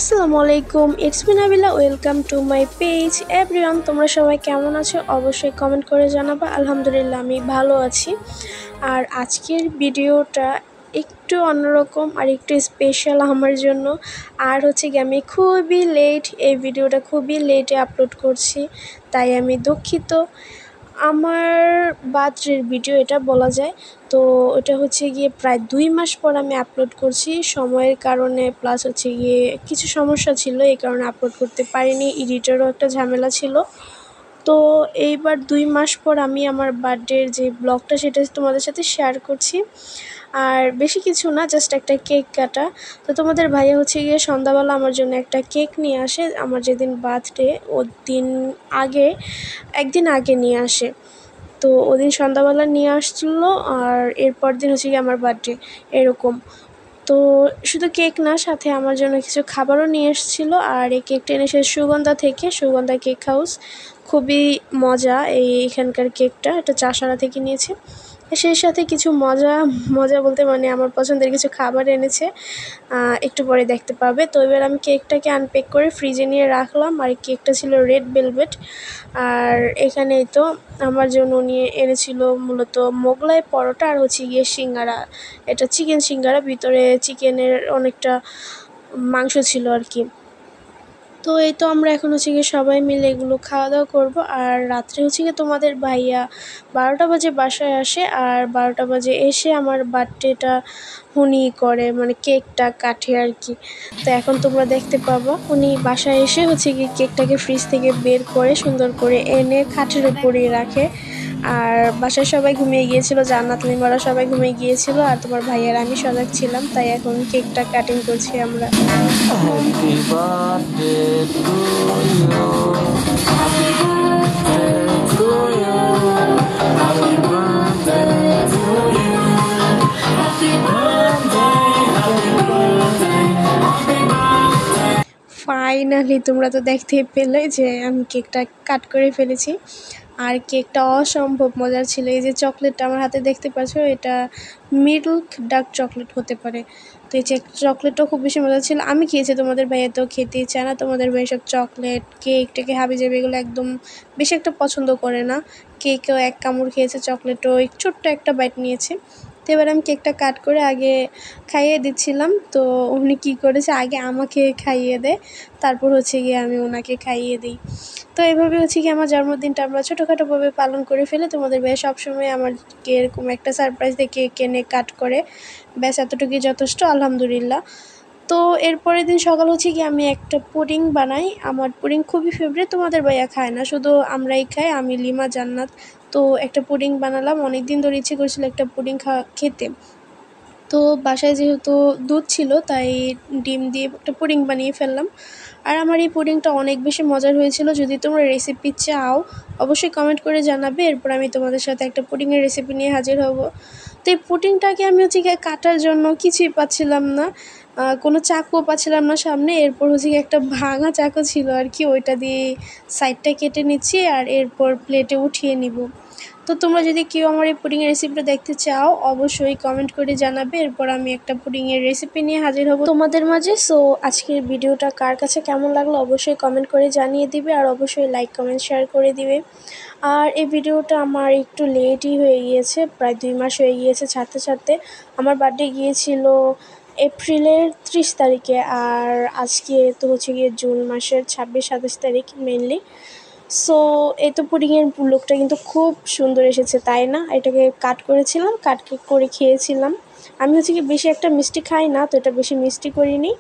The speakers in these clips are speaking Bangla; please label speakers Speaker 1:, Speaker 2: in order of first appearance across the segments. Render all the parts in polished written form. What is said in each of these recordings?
Speaker 1: আসসালামু আলাইকুম, it's me Nabila. Welcome to my page. Everyone, তোমরা সবাই কেমন আছো? অবশ্যই কমেন্ট করে জানাবা। আলহামদুলিল্লাহ, আমি ভালো আছি। আর আজকের ভিডিওটা একটু অন্যরকম আর একটু স্পেশাল আমার জন্য। আর হচ্ছে কি, আমি খুবই লেট এই ভিডিওটা খুবই লেটে আপলোড করছি, তাই আমি দুঃখিত। আমার বার্থডের ভিডিও এটা বলা যায়। তো এটা হচ্ছে গিয়ে প্রায় 2 মাস পর আমি আপলোড করছি। সময়ের কারণে প্লাস হচ্ছে গিয়ে কিছু সমস্যা ছিল, এই কারণে আপলোড করতে পারিনি। এডিটেরও একটা ঝামেলা ছিল। তো এইবার 2 মাস পর আমি আমার বার্থডের যে ব্লগটা সেটা তোমাদের সাথে শেয়ার করছি। আর বেশি কিছু না, জাস্ট একটা কেক কাটা। তো তোমাদের ভাইয়া হচ্ছে গিয়ে সন্ধ্যাবেলা আমার জন্য একটা কেক নিয়ে আসে। আমার যেদিন বার্থডে একদিন আগে নিয়ে আসে। তো ওদিন সন্ধ্যাবেলা নিয়ে আসছিলো, আর এরপর দিন হচ্ছে গিয়ে আমার বার্থডে এরকম। তো শুধু কেক না, সাথে আমার জন্য কিছু খাবারও নিয়ে এসেছিলো। আর এই কেকটা এনেছে সুগন্ধা থেকে, সুগন্ধা কেক হাউস। খুবই মজা এখানকার কেকটা, এটা চাষারা থেকে নিয়েছে। সেই সাথে কিছু মজা মজা বলতে মানে আমার পছন্দের কিছু খাবার এনেছে, একটু পরে দেখতে পাবে। তো এবার আমি কেকটাকে আনপ্যাক করে ফ্রিজে নিয়ে রাখলাম। আর কেকটা ছিল রেড ভেলভেট। আর এখানেই তো আমার জন্য নিয়ে এনেছিল মূলত মোগলাই পরোটা আর হচ্ছে গিয়ে সিঙ্গারা। এটা চিকেন সিঙ্গারা, ভিতরে চিকেনের অনেকটা মাংস ছিল আর কি। তো এই তো আমরা এখন হচ্ছে গিয়ে সবাই মিলে এগুলো খাওয়া দাওয়া করবো। আর রাত্রে হচ্ছে গিয়ে তোমাদের ভাইয়া 12টা বাজে বাসায় আসে। আর 12টা বাজে এসে আমার বার্থডেটা উনি করে, মানে কেকটা কাটে আর কি। তো এখন তোমরা দেখতে পাবো উনি বাসায় এসে হচ্ছে গিয়ে কেকটাকে ফ্রিজ থেকে বের করে সুন্দর করে এনে খাটের উপরে রাখে। আর বাসায় সবাই ঘুমিয়ে গিয়েছিল, জান্নাত লিমারা সবাই ঘুমিয়ে গিয়েছিল, আর তোমার ভাইয়ার আমি সজাগ ছিলাম। তাই এখন কেকটা কাটিং করছি আমরা।
Speaker 2: Happy birthday to you. Happy birthday to you. Happy birthday to you. Happy birthday, happy birthday, happy birthday.
Speaker 1: Finally তোমরা তো দেখতেই পেলে যে আমি কেকটা কাট করে ফেলেছি। আর কেকটা অসম্ভব মজার ছিল। এই যে চকলেটটা আমার হাতে দেখতে পাচ্ছ, এটা মিল্ক ডার্ক চকলেট হতে পারে। তো এই চকলেটটাও খুব বেশি মজা ছিল। আমি খেয়েছি, তোমাদের ভাইয়া তো খেতেই চায় না। তোমাদের ভাই সব চকলেট কেক টেকে হাবি যাবে এগুলো একদম বেশি একটা পছন্দ করে না। কেকেও এক কামড় খেয়েছে, চকলেটও ছোট্ট একটা বাইট নিয়েছে। তো এবার আমি কেকটা কাট করে আগে খাইয়ে দিচ্ছিলাম। তো উনি কী করেছে, আগে আমাকে খাইয়ে দেয়, তারপর হচ্ছে গিয়ে আমি ওনাকে খাইয়ে দিই। তো এইভাবে হচ্ছে কি আমার জন্মদিনটা আমরা ছোটোখাটোভাবে পালন করে ফেলে। তোমাদের ভাই সবসময় আমাকে এরকম একটা সারপ্রাইজ দিয়ে কেক এনে কাট করে, ব্যাস এতটুকুই যথেষ্ট, আলহামদুলিল্লাহ। তো এরপরের দিন সকাল হচ্ছে কি আমি একটা পুডিং বানাই। আমার পুডিং খুবই ফেভারিট, তোমাদের ভাইয়া খায় না, শুধু আমরাই খাই, আমি লিমা জান্নাত। তো একটা পুডিং বানালাম, অনেক দিন ধরে ইচ্ছে করছিল একটা পুডিং খেতে। তো বাসায় যেহেতু দুধ ছিল, তাই ডিম দিয়ে একটা পুডিং বানিয়ে ফেললাম। আর আমার এই পুডিংটা অনেক বেশি মজার হয়েছিল। যদি তোমরা রেসিপি চাও অবশ্যই কমেন্ট করে জানাবে, এরপর আমি তোমাদের সাথে একটা পুডিংয়ের রেসিপি নিয়ে হাজির হব। তো এই পুডিংটাকে আমি হচ্ছে গিয়ে কাটার জন্য কিছুই পাচ্ছিলাম না, কোনো চাকুও পাচ্ছিলাম না সামনে। এরপর হচ্ছে গিয়ে একটা ভাঙা চাকু ছিল আর কি, ওইটা দিয়ে সাইডটা কেটে নিচ্ছি আর এরপর প্লেটে উঠিয়ে নিব। তো তোমরা যদি কেউ আমার এই পুডিংয়ের রেসিপিটা দেখতে চাও অবশ্যই কমেন্ট করে জানাবে, এরপর আমি একটা পুডিংয়ের রেসিপি নিয়ে হাজির হব তোমাদের মাঝে। সো আজকের ভিডিওটা কার কাছে কেমন লাগলো অবশ্যই কমেন্ট করে জানিয়ে দিবে, আর অবশ্যই লাইক কমেন্ট শেয়ার করে দিবে। আর এই ভিডিওটা আমার একটু লেটই হয়ে গিয়েছে, প্রায় 2 মাস হয়ে গিয়েছে ছাড়তে ছাড়তে। আমার বার্থডে গিয়েছিল এপ্রিলের 30 তারিখে, আর আজকে তো হচ্ছে গিয়ে জুন মাসের 26-27 তারিখ মেনলি। সো এই তো পুডিংয়ের লুকটা কিন্তু খুব সুন্দর এসেছে, তাই না? এটাকে কাট করেছিলাম, কাট করে খেয়েছিলাম। আমি হচ্ছে কি বেশি একটা মিষ্টি খাই না, তো এটা বেশি মিষ্টি করিনি।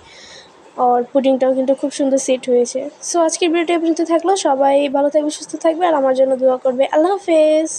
Speaker 1: আর পুডিংটাও কিন্তু খুব সুন্দর সেট হয়েছে। সো আজকের ভিডিওটা এই পর্যন্ত থাকলো। সবাই ভালো থাকবে, সুস্থ থাকবে, আর আমার জন্য দোয়া করবে। আল্লাহ হাফেজ।